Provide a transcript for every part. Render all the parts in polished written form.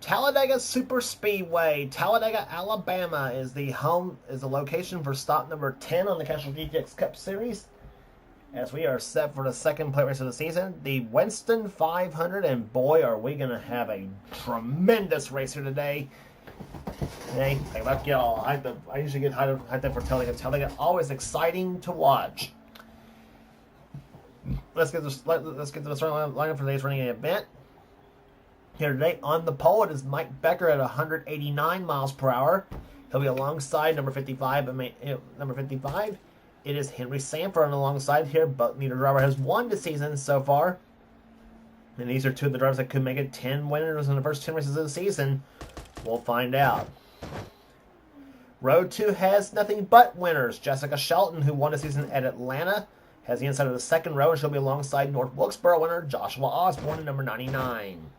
Talladega Super Speedway, Talladega, Alabama is the location for stop number 10 on the Castrol GTX Cup Series. As we are set for the second plate race of the season, the Winston 500, and boy, are we going to have a tremendous race here today. Hey, I like to get all hyped up. I usually get hyped up for Talladega. Talladega, always exciting to watch. Let's get to the starting lineup for today's running event. Here today on the pole, it is Mike Becker at 189 miles per hour. He'll be alongside number 55. It is Henry Sanford alongside here, but neither driver has won this season so far. And these are two of the drivers that could make it 10 winners in the first 10 races of the season. We'll find out. Row 2 has nothing but winners. Jessica Shelton, who won the season at Atlanta, has the inside of the second row, and she'll be alongside North Wilkesboro winner Joshua Osborne in number 99.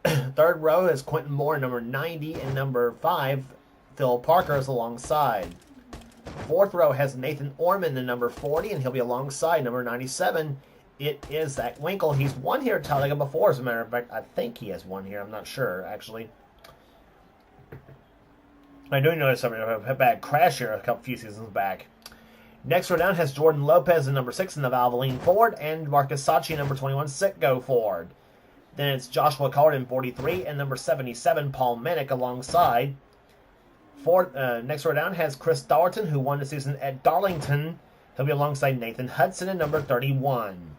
Third row is Quentin Moore in number 90, and number 5, Phil Parker, is alongside. Fourth row has Nathan Orman in number 40, and he'll be alongside number 97. It is Zach Winkle. He's won here at Talladega before, as a matter of fact. I think he has won here. I'm not sure, actually. I do notice a bad crash here a few seasons back. Next row down has Jordan Lopez in number 6 in the Valvoline Ford, and Marcus Sachi in number 21 Citgo Ford. Then it's Joshua Collard in 43 and number 77 Paul Menick alongside. Next row down has Chris Darlington, who won the season at Darlington. He'll be alongside Nathan Hudson in number 31.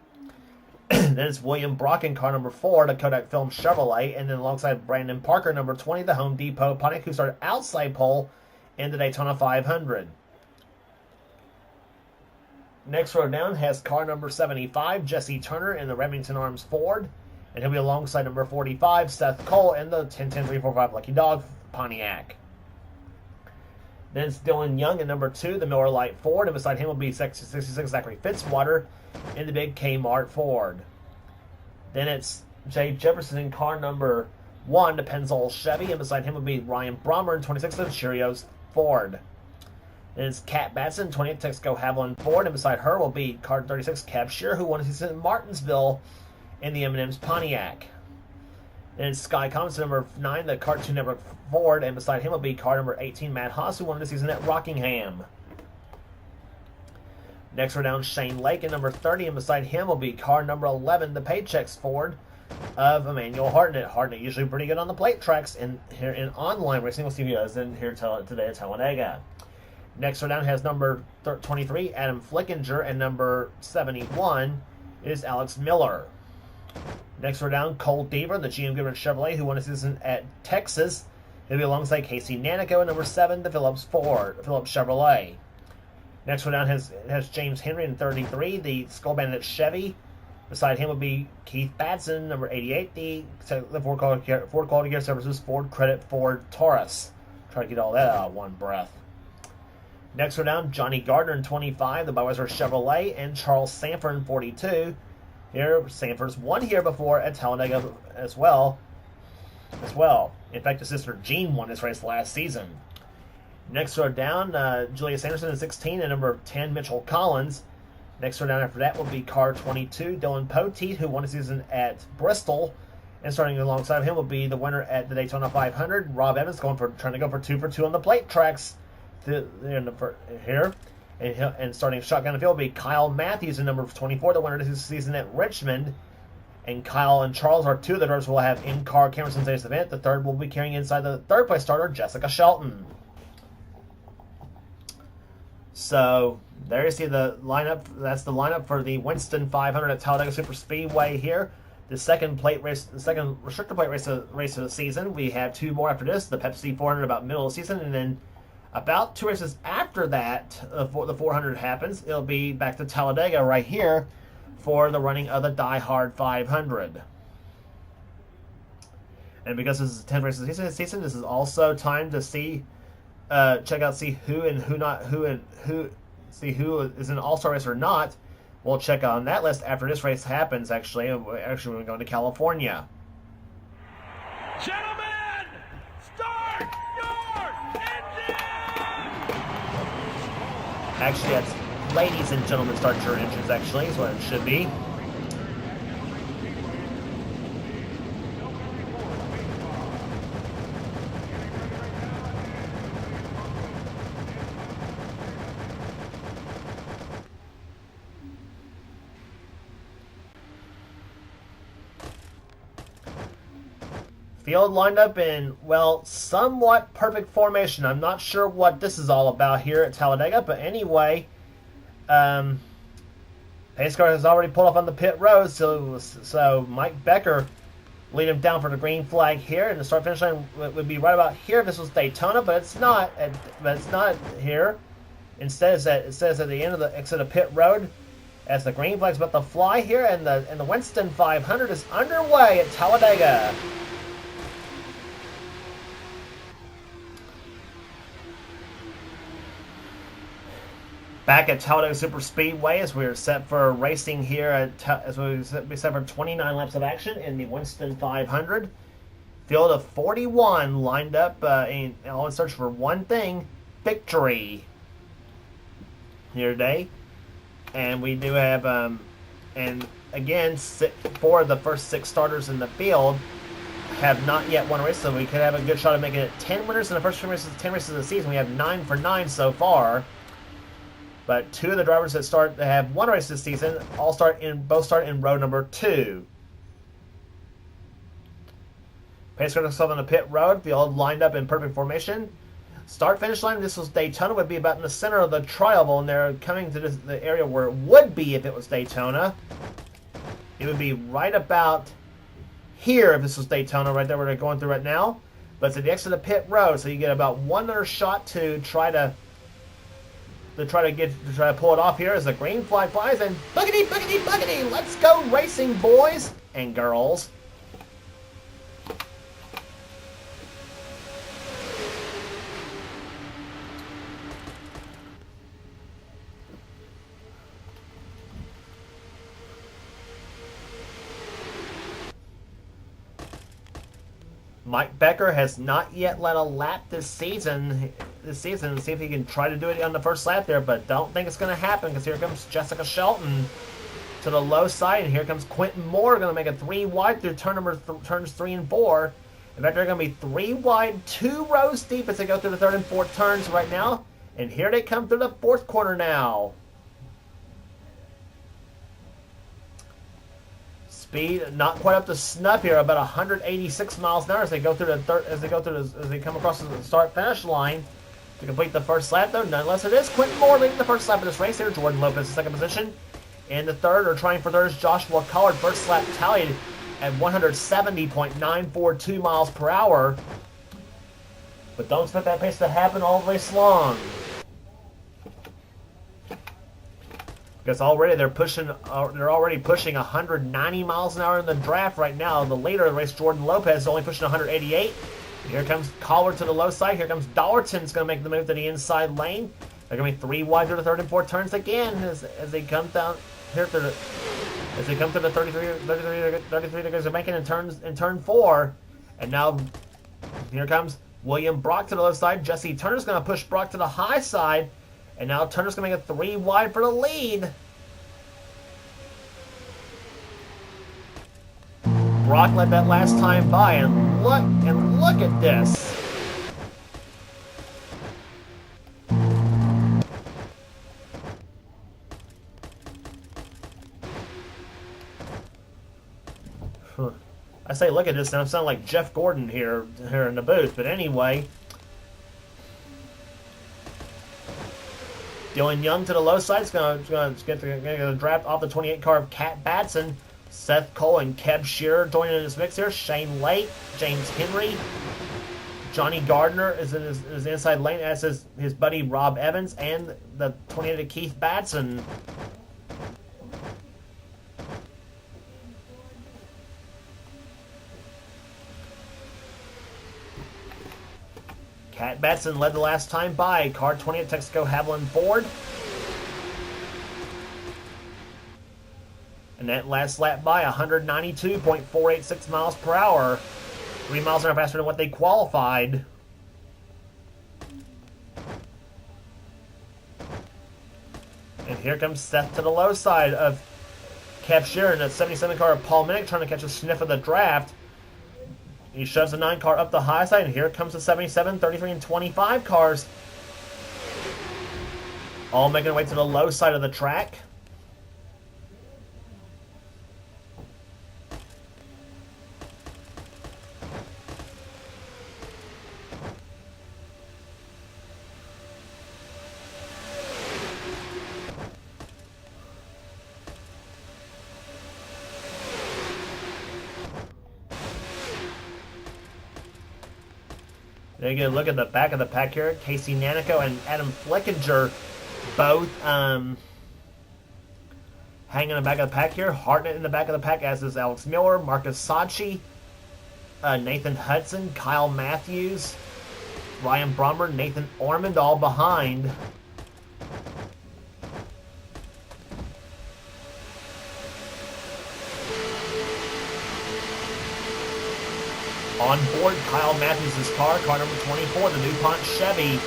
Then it's William Brock in car number 4, the Kodak Film Chevrolet, and then alongside Brandon Parker, number 20, the Home Depot Pontiac, who started outside pole in the Daytona 500. Next row down has car number 75, Jesse Turner in the Remington Arms Ford, and he'll be alongside number 45, Seth Cole in the 10-10-345 Lucky Dog Pontiac. Then it's Dylan Young in number 2, the Miller Lite Ford, and beside him will be 66 Zachary Fitzwater in the big Kmart Ford. Then it's Jay Jefferson in car number 1, the Pennzoil Chevy, and beside him will be Ryan Brommer in 26 of the Cheerios Ford. Then it's Kat Batson, 28 Texaco Haviland Ford, and beside her will be car 36 Cab Shear, who won a season in Martinsville in the M&M's Pontiac. Then it's Sky Collins, number 9, the Cartoon Network Ford, and beside him will be car number 18, Matt Haas, who won the season at Rockingham. Next we're down Shane Lake in number 30, and beside him will be car number 11, the Paychecks Ford of Emmanuel Hartnett. Hartnett usually pretty good on the plate tracks, and here in online racing, we'll see who he does in here today at Talladega. Next we're down has number 23, Adam Flickinger, and number 71 is Alex Miller. Next we're down Cole Deaver, the GM Goodrich Chevrolet, who won a season at Texas. He'll be alongside Casey Nanico, and number 7, the Phillips Chevrolet. Next one down has James Henry in 33, the Skull Bandit Chevy. Beside him will be Keith Batson, number 88, the Ford Quality Care Services Ford Credit Ford Taurus. Try to get all that out of one breath. Next one down, Johnny Gardner in 25, the Budweiser Chevrolet, and Charles Sanford in 42. Here, Sanford's won here before at Talladega as well. In fact, his sister Jean won this race last season. Next row down, Julius Anderson in 16 and number 10, Mitchell Collins. Next row down after that will be car 22, Dylan Poteet, who won a season at Bristol. And starting alongside him will be the winner at the Daytona 500, Rob Evans, trying to go for 2 for 2 on the plate tracks here. And starting shotgun in the field will be Kyle Matthews in number 24, the winner this season at Richmond. And Kyle and Charles are 2 of the drivers who will have in-car cameras in today's event. The third will be carrying inside the third place starter, Jessica Shelton. So there you see the lineup. That's the lineup for the Winston 500 at Talladega Super Speedway here. The second restrictor plate race of the season. We have 2 more after this. The Pepsi 400 about middle of the season, and then about 2 races after that, before the 400 happens, it'll be back to Talladega right here for the running of the Die Hard 500. And because this is the 10th race of the season, this is also time to see. See who is an all-star race or not. We'll check on that list after this race happens. Actually, we're going to California. Gentlemen, start your engine! Actually, that's ladies and gentlemen, start your engines. Actually, is what it should be. Field lined up in, well, somewhat perfect formation. I'm not sure what this is all about here at Talladega, but anyway, pace car has already pulled off on the pit road, so Mike Becker lead him down for the green flag here, and the start finish line would be right about here if this was Daytona, but it's not. But it's not here. Instead, it says at the end of the exit of pit road, as the green flag's about to fly here, and the Winston 500 is underway at Talladega. Back at Talladega Super Speedway, as we are set for racing here, as we set for 29 laps of action in the Winston 500. Field of 41 lined up, all in search for one thing: victory. Here today, and we do have, and again, 4 of the first 6 starters in the field have not yet won a race, so we could have a good shot of making it 10 winners in the first 10 races of the season. We have 9 for 9 so far. But 2 of the drivers that have won a race this season both start in row number 2. Pace car on the pit road, field lined up in perfect formation. Start finish line. This was Daytona, would be about in the center of the tri-oval, and they're coming to the area where it would be if it was Daytona. It would be right about here if this was Daytona, right there where they're going through right now. But it's at the exit of pit road, so you get about one other shot to try to pull it off here as the green flag flies, and boogity, boogity, boogity, let's go racing, boys and girls. Mike Becker has not yet led a lap this season, and see if he can try to do it on the first lap there, but don't think it's going to happen, because here comes Jessica Shelton to the low side, and here comes Quentin Moore, going to make it 3 wide through turns 3 and 4. In fact, they're going to be 3 wide, 2 rows deep as they go through the 3rd and 4th turns right now, and here they come through the 4th corner now. Speed not quite up to snuff here, about 186 miles an hour as they go through as they come across the start finish line to complete the first lap. Though nonetheless, it is Quentin Moore leading the first lap of this race here. Jordan Lopez in second position. In the third, or trying for third, is Joshua Collard. First lap tallied at 170.942 miles per hour. But don't expect that pace to happen all race long. Because already they're already pushing 190 miles an hour in the draft right now. The leader of the race, Jordan Lopez, is only pushing 188. Here comes Collard to the low side. Here comes Dollarton's going to make the move to the inside lane. They're going to be 3 wide through the 3rd and 4th turns again as they come down here as they come to the 33 degrees of banking in turn 4. And now here comes William Brock to the low side. Jesse Turner's going to push Brock to the high side. And now Turner's going to make it 3 wide for the lead. Brock led that last time by, and look at this. I say look at this, and I'm sounding like Jeff Gordon here in the booth, but anyway. Dylan Young to the low side is going to get the draft off the 28 car of Cat Batson. Seth Cole and Keb Shearer joining in this mix here. Shane Lake, James Henry, Johnny Gardner is in his inside lane, as is his buddy Rob Evans and the 28 of Keith Batson. Cat Batson led the last time by. Car 20 at Texaco Haviland Ford. And that last lap by 192.486 miles per hour. 3 miles an hour faster than what they qualified. And here comes Seth to the low side of Kev Sheeran. That 77 car of Paul Minnick trying to catch a sniff of the draft. He shoves the 9 car up the high side, and here comes the 77, 33, and 25 cars. All making their way to the low side of the track. There you go. Look at the back of the pack here. Casey Nanico and Adam Flickinger both hanging in the back of the pack here. Hartnett in the back of the pack, as is Alex Miller, Marcus Sachi, Nathan Hudson, Kyle Matthews, Ryan Brummer, Nathan Ormond, all behind. On board, Kyle Matthews' car number 24, the DuPont Chevy.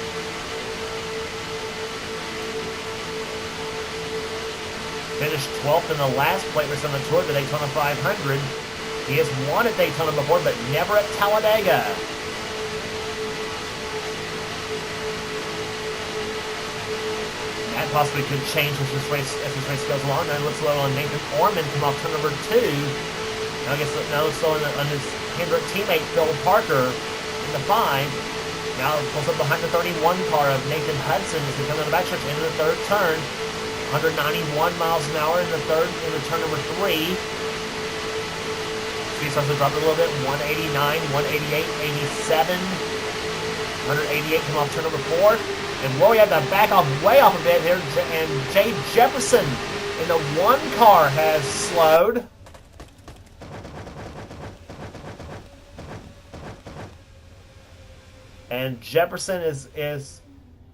Finished 12th in the last plate race on the Tour, the Daytona 500. He has won at Daytona before, but never at Talladega. That possibly could change as this race goes along. Now let's load on Nathan Ormond come off turn number 2. Now let's go on his Hendrick teammate Phil Parker in the 5. Now pulls up behind the 31 car of Nathan Hudson as he comes on the backstretch into the third turn. 191 miles an hour in the turn number 3. Speed starts to drop a little bit. 189, 188, 87, 188 come off turn number 4. And Roy had to back off way off a bit here. And Jay Jefferson in the 1 car has slowed. And Jefferson is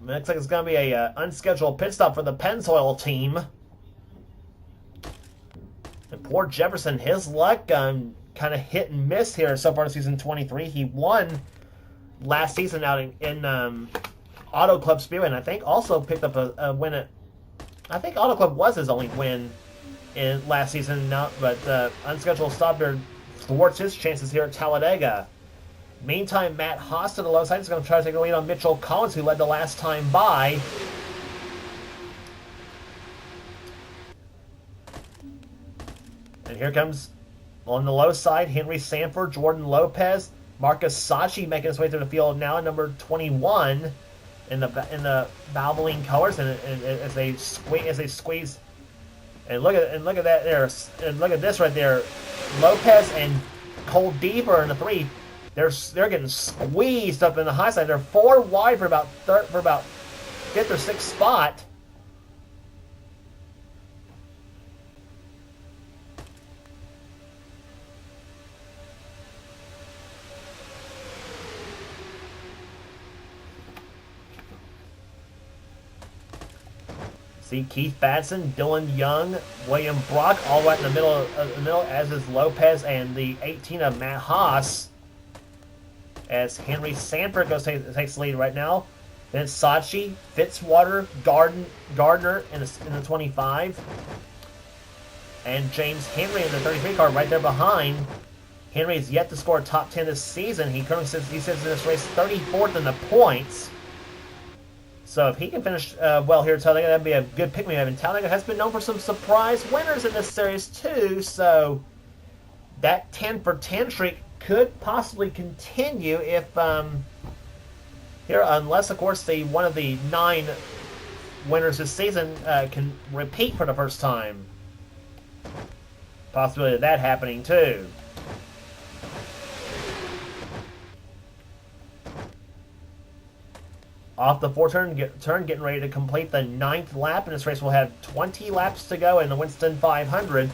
looks like it's going to be a unscheduled pit stop for the Pennzoil team. And poor Jefferson, his luck kind of hit and miss here so far in season 23. He won last season out in Auto Club Speedway, and I think also picked up a win at. I think Auto Club was his only win in last season, but unscheduled stop here thwarts his chances here at Talladega. Meantime, Matt Haas to the low side is going to try to take the lead on Mitchell Collins, who led the last time by. And here comes, on the low side, Henry Sanford, Jordan Lopez, Marcus Sachi making his way through the field now, number 21 in the Valvoline colors, and as they squeeze, and look at that there, and look at this right there, Lopez and Cole Deaver in the 3. They're getting squeezed up in the high side. They're 4 wide for about 5th or 6th spot. See Keith Batson, Dylan Young, William Brock, all right in the middle, as is Lopez and the 18 of Matt Haas. As Henry Sanford takes the lead right now. Then it's Sachi, Fitzwater, Gardner in the 25. And James Henry in the 33 car right there behind. Henry has yet to score a top 10 this season. He currently sits in this race 34th in the points. So if he can finish well here at Talladega, that'd be a good pick me up. And Talladega has been known for some surprise winners in this series too. So that 10 for 10 streak could possibly continue if here, unless of course one of the 9 winners this season can repeat for the first time. Possibility of that happening too. Off the 4 turn, getting ready to complete the 9th lap, and this race will have 20 laps to go in the Winston 500.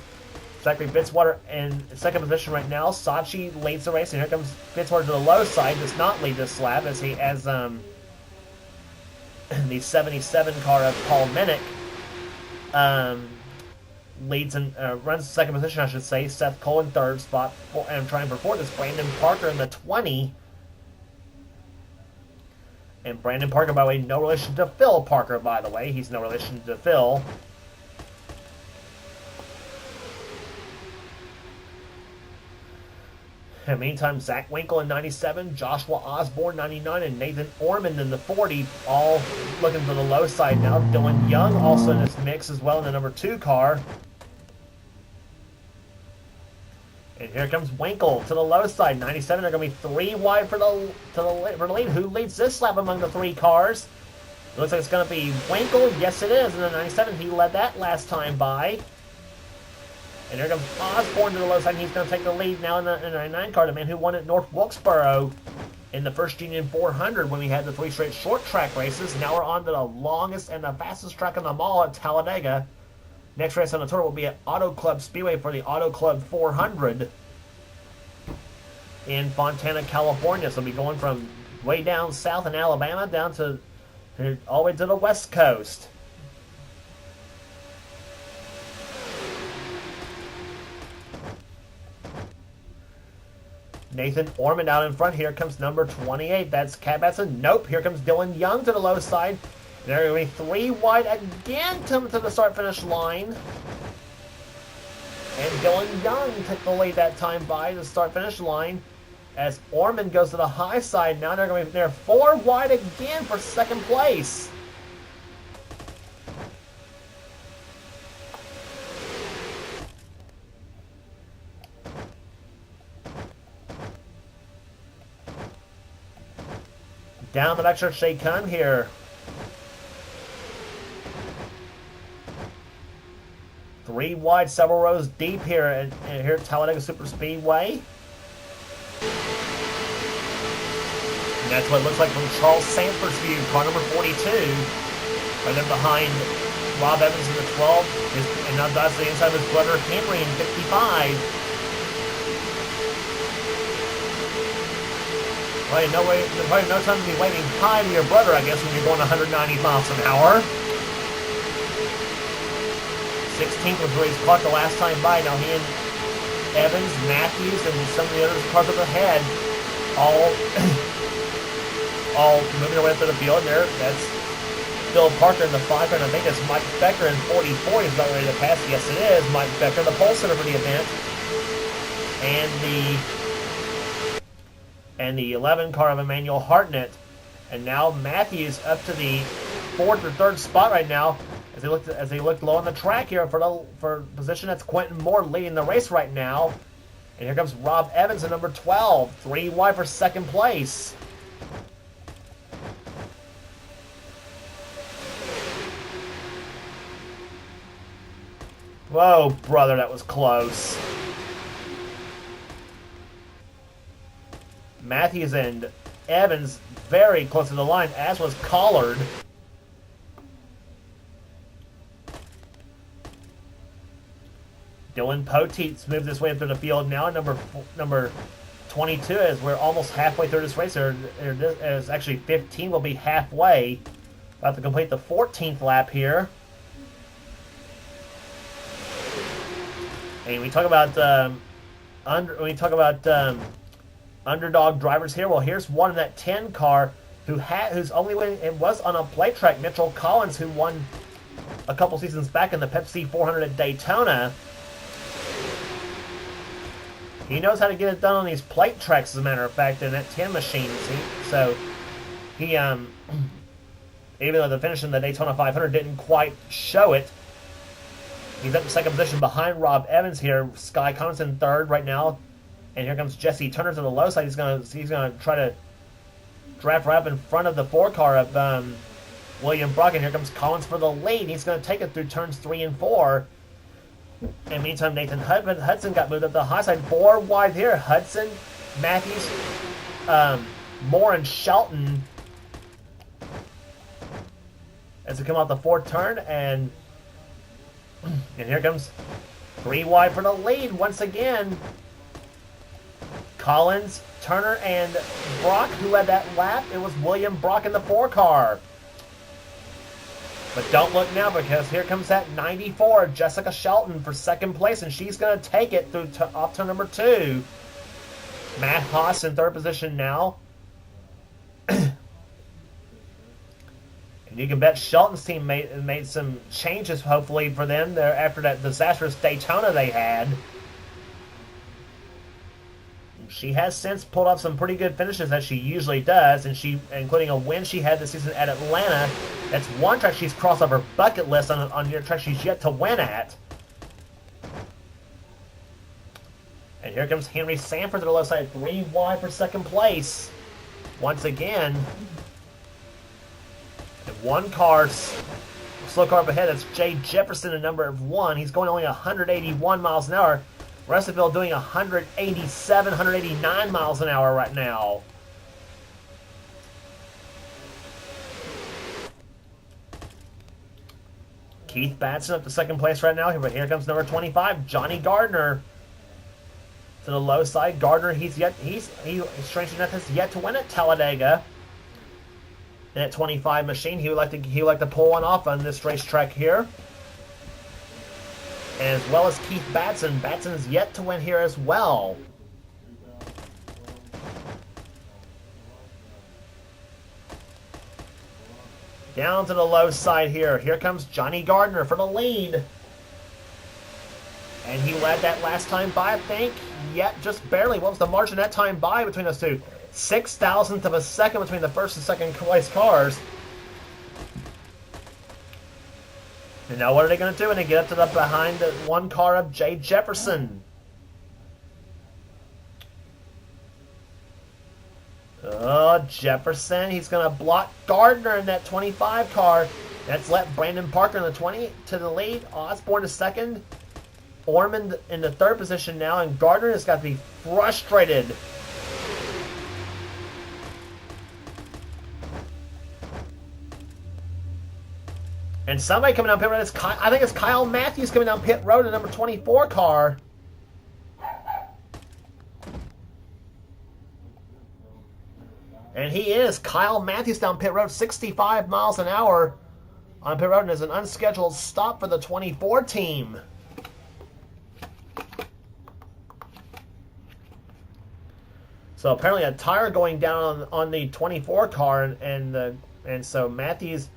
Zachary Fitzwater in second position right now. Sachi leads the race, and here comes Fitzwater to the low side. Does not lead this lap as the 77 car of Paul Minnick leads and runs second position, I should say. Seth Cole in third spot, and trying for 4th is Brandon Parker in the 20. And Brandon Parker, by the way, no relation to Phil Parker, by the way. He's no relation to Phil. In the meantime, Zach Winkle in 97, Joshua Osborne 99, and Nathan Ormond in the 40, all looking for the low side now. Dylan Young also in this mix as well in the number 2 car. And here comes Winkle to the low side, 97. They're going to be 3 wide for the lead. Who leads this lap among the 3 cars? It looks like it's going to be Winkle. Yes, it is. In the 97, he led that last time by. And here comes Osborne to the low side, and he's going to take the lead now in the 99 car, the man who won at North Wilkesboro in the first Union 400 when we had the 3 straight short track races. Now we're on to the longest and the fastest track in them all at Talladega. Next race on the tour will be at Auto Club Speedway for the Auto Club 400 in Fontana, California. So we'll be going from way down south in Alabama down to all the way to the West Coast. Nathan Ormond out in front. Here comes number 28. That's Cat Batson. Nope. Here comes Dylan Young to the low side. There are going to be 3 wide again to the start-finish line. And Dylan Young took the lead that time by the start-finish line. As Ormond goes to the high side, now they're going to be there 4 wide again for second place. Down the backstretch they come here. 3 wide, several rows deep here here at Talladega Super Speedway. And that's what it looks like from Charles Sanford's view. Car number 42. Right there behind Rob Evans in the 12. And now that's the inside of his brother Henry in 55. Well, probably no time to be waving hi to your brother, I guess, when you're going 190 miles an hour. 16th was where he's caught the last time by. Now he and Evans, Matthews, and some of the other cars up ahead all moving away through the field. And there, that's Phil Parker in the 5, and I think it's Mike Becker in 44. He's about ready to pass. Yes, it is. Mike Becker, the pole sitter for the event. And the 11 car of Emmanuel Hartnett. And now Matthews up to the 4th or 3rd spot right now as they look low on the track here for position. That's Quentin Moore leading the race right now. And here comes Rob Evans at number 12, 3 wide for second place. Whoa, brother, that was close. Matthews and Evans very close to the line, as was Collard. Dylan Poteet's moved this way up through the field now. Number 22, as we're almost halfway through this race. As actually 15 will be halfway. About to complete the 14th lap here. And we talk about underdog drivers here. Well, here's one in that 10 car who's only winning and was on a plate track. Mitchell Collins, who won a couple seasons back in the Pepsi 400 at Daytona. He knows how to get it done on these plate tracks, as a matter of fact, in that 10 machine. So he, even though the finish in the Daytona 500 didn't quite show it, he's up in second position behind Rob Evans here. Sky Collins in 3rd right now. And here comes Jesse Turner to the low side. He's gonna try to draft right up in front of the 4 car of William Brock. And here comes Collins for the lead. He's gonna take it through turns 3 and 4. And meantime, Nathan Hudson got moved up the high side. 4 wide here. Hudson, Matthews, Moore, and Shelton as we come out the 4th turn. And here comes 3 wide for the lead once again. Collins, Turner, and Brock, who had that lap. It was William Brock in the 4 car. But don't look now, because here comes that 94, Jessica Shelton, for second place, and she's going to take it through off turn number 2. Matt Haas in 3rd position now. And you can bet Shelton's team made some changes, hopefully, for them there after that disastrous Daytona they had. She has since pulled off some pretty good finishes, as she usually does, and including a win she had this season at Atlanta. That's one track she's crossed off her bucket list on your track she's yet to win at. And here comes Henry Sanford to the left side, 3 wide for second place. Once again. And 1 car, slow car up ahead, that's Jay Jefferson in number 1. He's going only 181 miles an hour. Russellville doing 187, 189 miles an hour right now. Keith Batson up to second place right now. But here comes number 25, Johnny Gardner. To the low side, Gardner. Strangely enough has yet to win at Talladega. And at 25 machine, he would like to pull one off on this racetrack here. And as well as Keith Batson. Batson's yet to win here as well. Down to the low side here. Here comes Johnny Gardner for the lead. And he led that last time by, I think, yet just barely. What was the margin that time by between those two? 0.06 of a second between the first and second place cars. And now what are they going to do when they get up to the behind the one car of Jay Jefferson? Oh, Jefferson, he's going to block Gardner in that 25 car. That's let Brandon Parker in the 20 to the lead. Osborne to second. Ormond in the third position now, and Gardner has got to be frustrated. And somebody coming down pit road, I think it's Kyle Matthews coming down pit road in the number 24 car. And he is. Kyle Matthews down pit road, 65 miles an hour on pit road, and is an unscheduled stop for the 24 team. So apparently a tire going down on the 24 car, and so Matthews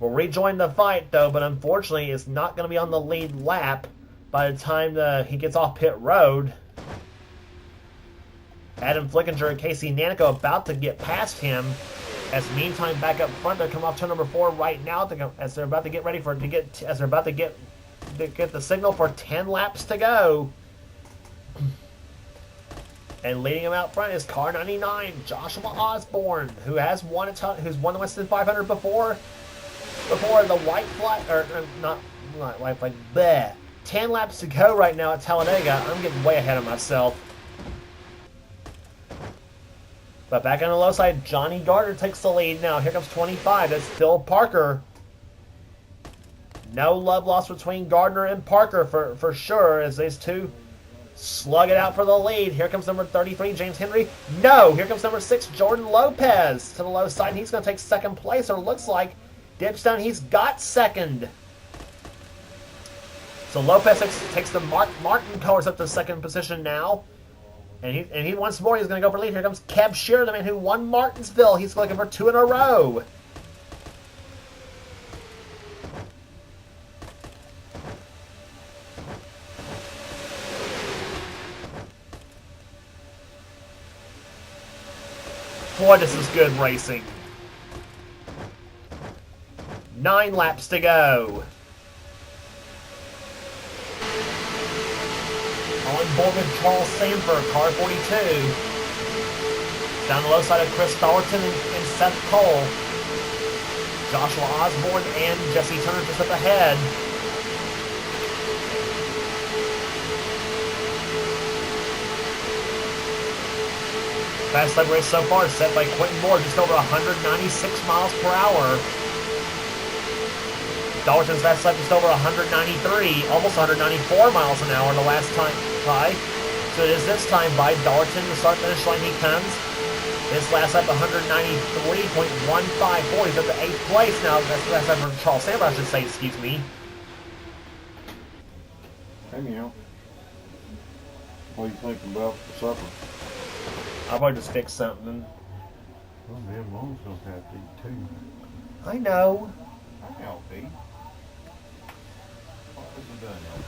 will rejoin the fight, though, but unfortunately is not going to be on the lead lap by the time he gets off pit road. Adam Flickinger and Casey Nanico about to get past him. As meantime, back up front, they're coming off turn number 4 right now as they're about to get ready to get the signal for 10 laps to go. And leading him out front is car 99, Joshua Osborne, who's won the Winston 500 before the white flag, or not white flag. Bleh. 10 laps to go right now at Talladega. I'm getting way ahead of myself. But back on the low side, Johnny Gardner takes the lead now. Here comes 25. That's Phil Parker. No love lost between Gardner and Parker for sure, as these two slug it out for the lead. Here comes number 33, James Henry. No! Here comes number 6, Jordan Lopez to the low side. And he's going to take second place, or looks like. Dips down. He's got second. So Lopez takes the Martin cars up to second position now. And he once more, he's going to go for lead. Here comes Kev Shearer, the man who won Martinsville. He's looking for 2 in a row. Boy, this is good racing. 9 laps to go. On board with Charles Sanford, car 42. Down the low side of Chris Thornton and Seth Cole. Joshua Osborne and Jesse Turner just up ahead. Fast lap race so far is set by Quentin Moore, just over 196 miles per hour. Dalton's fast lap just over 193, almost 194 miles an hour the last time by. So it is this time by Dalton. The start-finish line he comes. His last lap 193.154. He's up to 8th place now. That's the last lap for Charles Sanford, I should say, excuse me. Hey, meow. What are you thinking about for supper? I'll probably just fix something. Well, man, Mom's gonna have to eat too. I know. I'll help eat. What isn't done yet?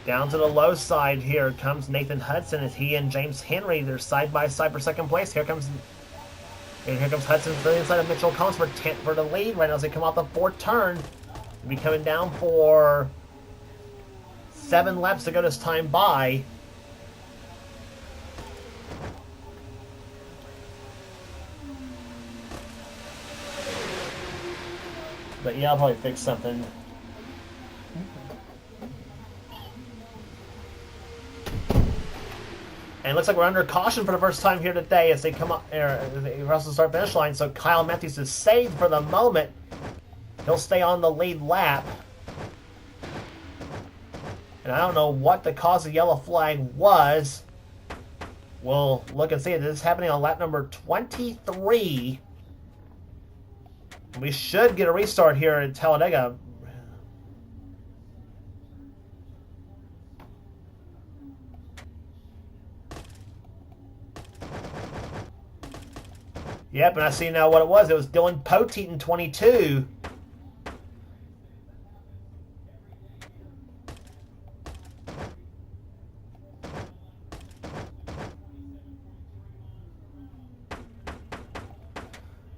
Down to the low side here comes Nathan Hudson as he and James Henry, they're side by side for second place. Here comes Hudson to the inside of Mitchell Collins for the lead right now as they come off the 4th turn. They'll be coming down for 7 laps to go this time by. But yeah, I'll probably fix something. And it looks like we're under caution for the first time here today as they come up across the start finish line. So Kyle Matthews is saved for the moment. He'll stay on the lead lap. And I don't know what the cause of the yellow flag was. We'll look and see. This is happening on lap number 23. We should get a restart here at Talladega. Yep, and I see now what it was. It was Dylan Poteet in 22.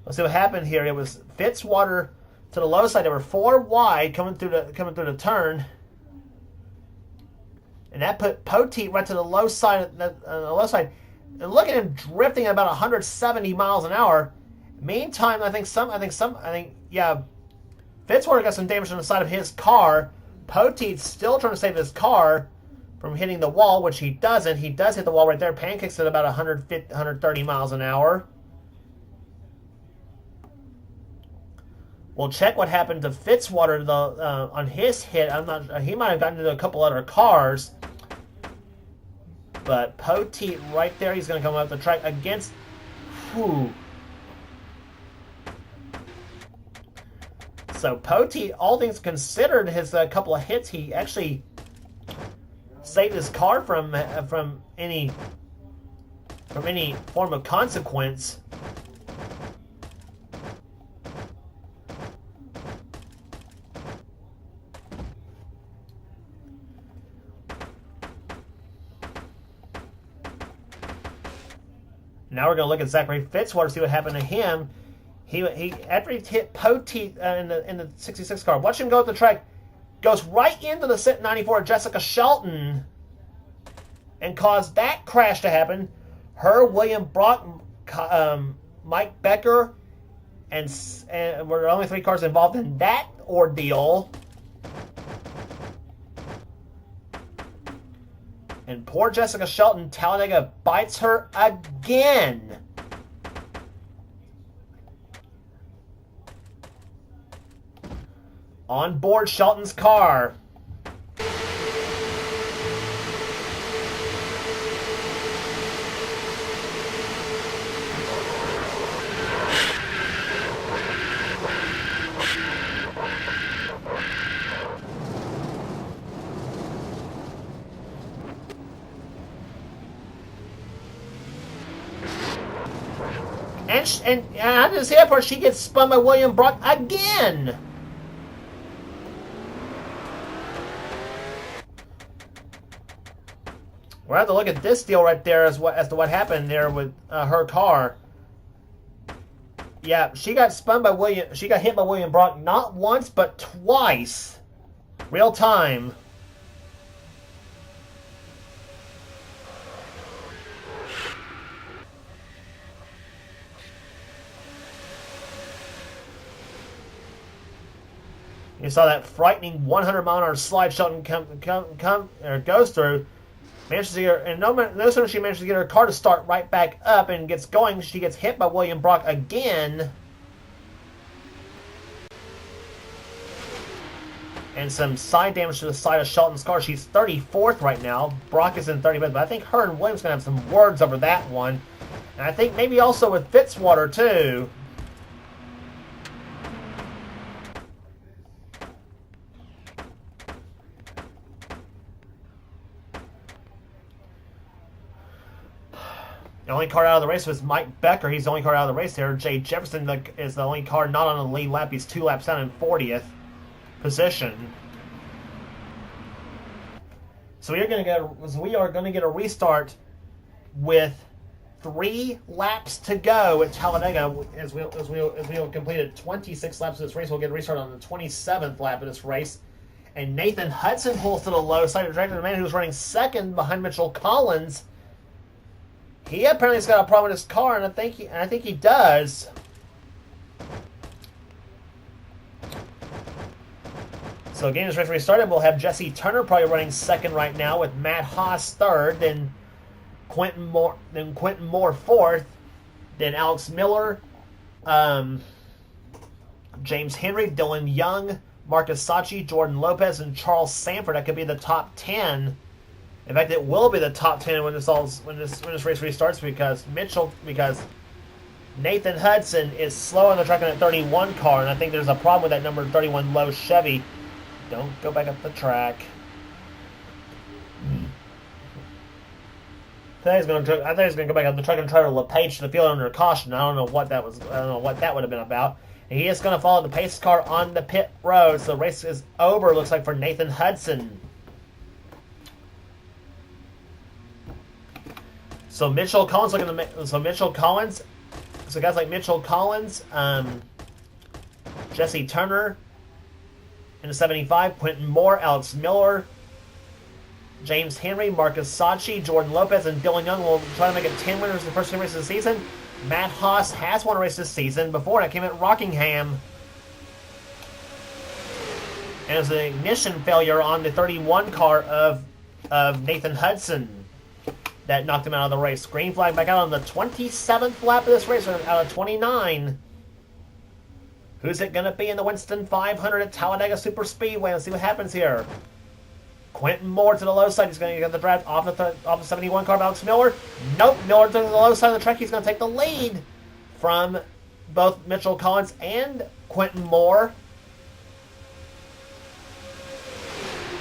Let's see what happened here. It was Fitzwater to the low side. They were 4 wide coming through the turn, and that put Poteet right to the low side. And look at him drifting at about 170 miles an hour. Meantime, I think Fitzwater got some damage on the side of his car. Poteet's still trying to save his car from hitting the wall, which he doesn't. He does hit the wall right there. Pancakes at about 130 miles an hour. We'll check what happened to Fitzwater on his hit. I'm not. He might have gotten into a couple other cars, but Poteet right there. He's going to come up the track against. Whew. So Poteet, all things considered, his couple of hits, he actually saved his car from any form of consequence. Now we're going to look at Zachary Fitzwater, see what happened to him. He after he hit Poteet in the 66 car, watch him go up the track, goes right into the Sit 94 Jessica Shelton, and caused that crash to happen. Her, William Brock, Mike Becker, and were only 3 cars involved in that ordeal. And poor Jessica Shelton, Talladega bites her again. On board Shelton's car. And at this airport, she gets spun by William Brock again. We'll have to look at this deal right there as to what happened there with her car. Yeah, she got spun by William. She got hit by William Brock not once but twice, real time. You saw that frightening 100-mile-an-hour slide Shelton goes through. Manages to get her, and no sooner she manages to get her car to start right back up and gets going, she gets hit by William Brock again. And some side damage to the side of Shelton's car. She's 34th right now. Brock is in 35th, but I think her and Williams going to have some words over that one. And I think maybe also with Fitzwater, too. The only car out of the race was Mike Becker. He's the only car out of the race there. Jay Jefferson is the only car not on the lead lap. He's 2 laps down in 40th position. So we are going to get a restart with 3 laps to go at Talladega. As we completed 26 laps of this race, we'll get a restart on the 27th lap of this race. And Nathan Hudson pulls to the low side of the track. The man who was running second behind Mitchell Collins. He apparently has got a problem with his car, and I think he does. So getting this race restarted, we'll have Jesse Turner probably running second right now with Matt Haas third, then Quentin Moore fourth, then Alex Miller, James Henry, Dylan Young, Marcus Sachi, Jordan Lopez, and Charles Sanford. That could be the top 10. In fact, it will be the top 10 when this race restarts because Nathan Hudson is slow on the track in that 31 car, and I think there's a problem with that number 31 low Chevy. Don't go back up the track. I think he's going to go back up the track and try to LePage to the field under caution. I don't know what that would have been about. And he is going to follow the pace car on the pit road. So the race is over, looks like, for Nathan Hudson. So Mitchell Collins so guys like Mitchell Collins, Jesse Turner in the 75, Quentin Moore, Alex Miller, James Henry, Marcus Sachi, Jordan Lopez, and Dylan Young will try to make it 10 winners in the first 10 races of the season. Matt Haas has won a race this season before, and it came at Rockingham. And it was an ignition failure on the 31 car of Nathan Hudson that knocked him out of the race. Green flag back out on the 27th lap of this race, out of 29. Who's it going to be in the Winston 500 at Talladega Superspeedway? Let's see what happens here. Quentin Moore to the low side. He's going to get the draft off the 71 car of Alex Miller. Nope, Miller to the low side of the track. He's going to take the lead from both Mitchell Collins and Quentin Moore.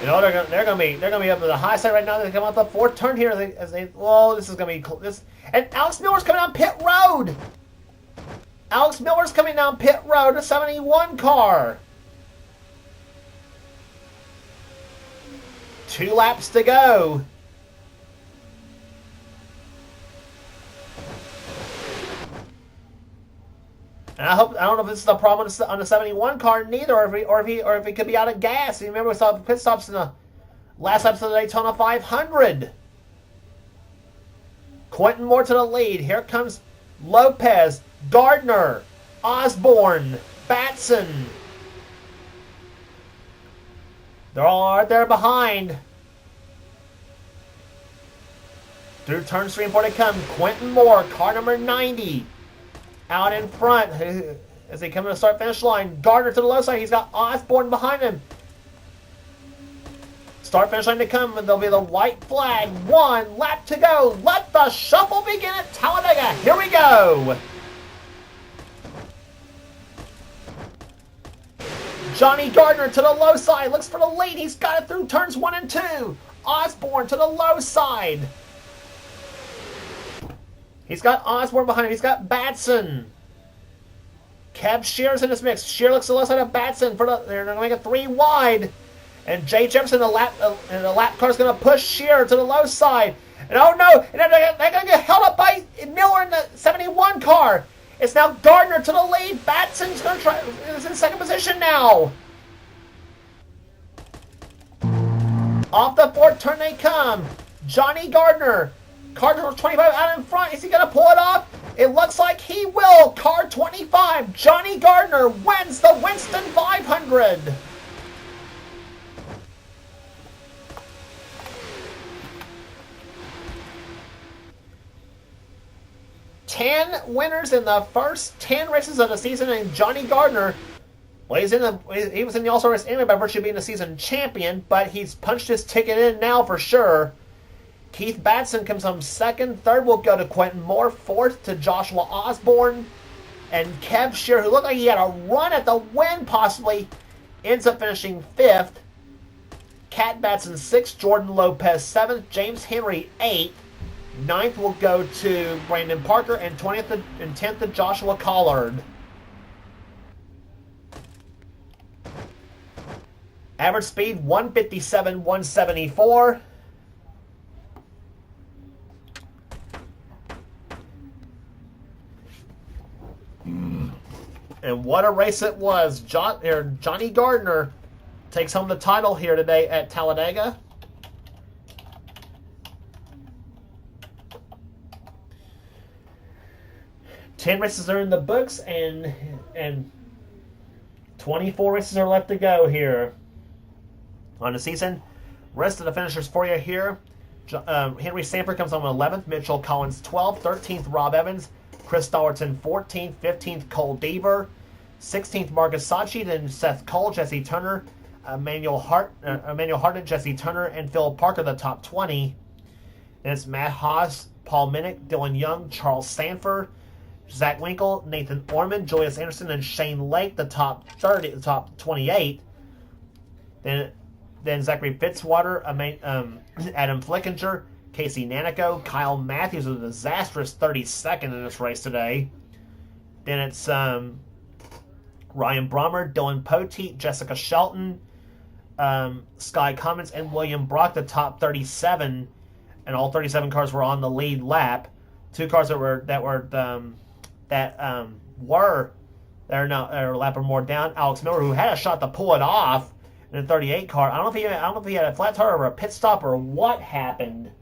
You know, they're going to be up to the high side right now. They come up the fourth turn here this is going to be this. And Alex Miller's coming down pit road. Alex Miller's coming down pit road, a 71 car. 2 laps to go. And I don't know if this is the problem on the 71 car neither, or if he could be out of gas. You remember we saw pit stops in the last episode of the Daytona 500. Quentin Moore to the lead. Here comes Lopez, Gardner, Osborne, Batson. They're all right there behind. Through turns 3 and 4 they come. Quentin Moore, car number 90. Out in front as they come to the start-finish line. Gardner to the low side. He's got Osborne behind him. Start-finish line to come, and there'll be the white flag. 1 lap to go. Let the shuffle begin at Talladega. Here we go. Johnny Gardner to the low side. Looks for the lead. He's got it through turns 1 and 2. Osborne to the low side. He's got Osborne behind him. He's got Batson. Kev Shear's in this mix. Shear looks to the left side of Batson. They're going to make it 3 wide. And Jay Jefferson, the lap car, is going to push Shear to the low side. And oh no! And they're going to get held up by Miller in the 71 car. It's now Gardner to the lead. Batson's going to try. Is in second position now. Off the fourth turn they come. Johnny Gardner. Car 25 out in front. Is he going to pull it off? It looks like he will. Car 25. Johnny Gardner wins the Winston 500. Ten winners in the first 10 races of the season, and Johnny Gardner, well, he was in the All-Star race anyway by virtue of being the season champion, but he's punched his ticket in now for sure. Keith Batson comes home second. Third will go to Quentin Moore. Fourth to Joshua Osborne. And Kev Shear, who looked like he had a run at the win possibly, ends up finishing fifth. Cat Batson sixth. Jordan Lopez seventh. James Henry eighth. Ninth will go to Brandon Parker. And 20th and 10th to Joshua Collard. Average speed 157, 174. And what a race it was. Johnny Gardner takes home the title here today at Talladega. Ten races are in the books, and 24 races are left to go here on the season. Rest of the finishers for you here. Henry Sanford comes home 11th. Mitchell Collins 12th. 13th, Rob Evans. Chris Dollerton 14th. 15th, Cole Deaver. 16th, Marcus Sachi, then Seth Cole, Jesse Turner, Emmanuel Hartnett, Jesse Turner, and Phil Parker, the top 20. Then it's Matt Haas, Paul Minnick, Dylan Young, Charles Sanford, Zach Winkle, Nathan Orman, Julius Anderson, and Shane Lake, the top 30, the top 28. Then Zachary Fitzwater, Adam Flickinger, Casey Nanico, Kyle Matthews with a disastrous 32nd in this race today. Then it's Ryan Brommer, Dylan Poteet, Jessica Shelton, Sky Cummins, and William Brock, the top 37. And all 37 cars were on the lead lap. 2 cars that are a lap or more down. Alex Miller, who had a shot to pull it off in a 38 car. I don't know if he had a flat tire or a pit stop or what happened.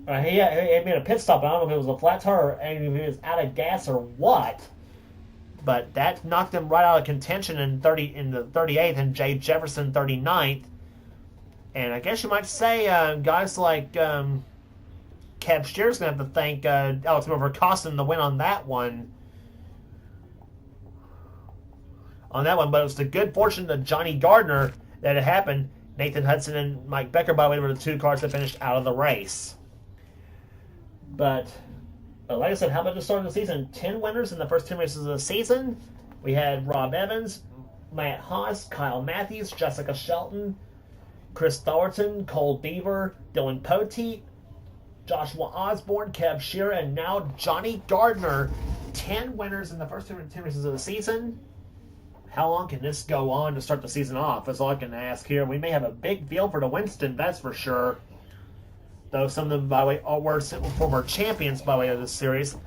He made a pit stop. I don't know if it was a flat tire or if he was out of gas or what. But that knocked him right out of contention in the 38th, and Jay Jefferson 39th. And I guess you might say guys like Kev Shear's going to have to thank Alex Miller for costing the win on that one. But it was the good fortune of Johnny Gardner that it happened. Nathan Hudson and Mike Becker, by the way, were the 2 cars that finished out of the race. But like I said, how about the start of the season? 10 winners in the first 10 races of the season. We had Rob Evans, Matt Haas, Kyle Matthews, Jessica Shelton, Chris Thornton, Cole Beaver, Dylan Poteet, Joshua Osborne, Kev Shearer, and now Johnny Gardner. 10 winners in the first 10 races of the season. How long can this go on to start the season off? That's all I can ask here. We may have a big field for the Winston, that's for sure. Though some of them, by the way, were former champions by way of this series.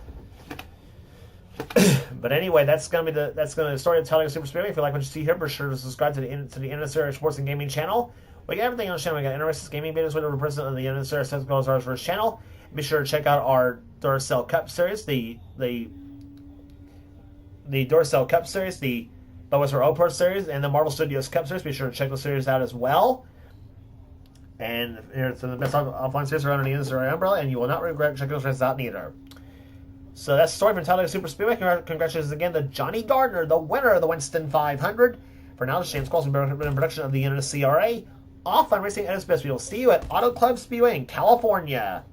But anyway, that's going to be the story of Talladega Super Speedway. If you like what you see here, be sure to subscribe to the NNSCRA Sports and Gaming channel. We got everything on the channel. We got NRS's gaming videos with the president of the NNSCRA Technical as our first channel. Be sure to check out our Duracell Cup series, the Duracell Cup series, the Budweiser Pro series, and the Marvel Studios Cup series. Be sure to check those series out as well. And it's the best offline series around the NNSCRA umbrella, and you will not regret checking those races out neither. So that's the story from Talladega Super Speedway. Congratulations again to Johnny Gardner, the winner of the Winston 500. For now, this is James Colson, in production of the NNSCRA. Offline Racing at its best. We will see you at Auto Club Speedway in California.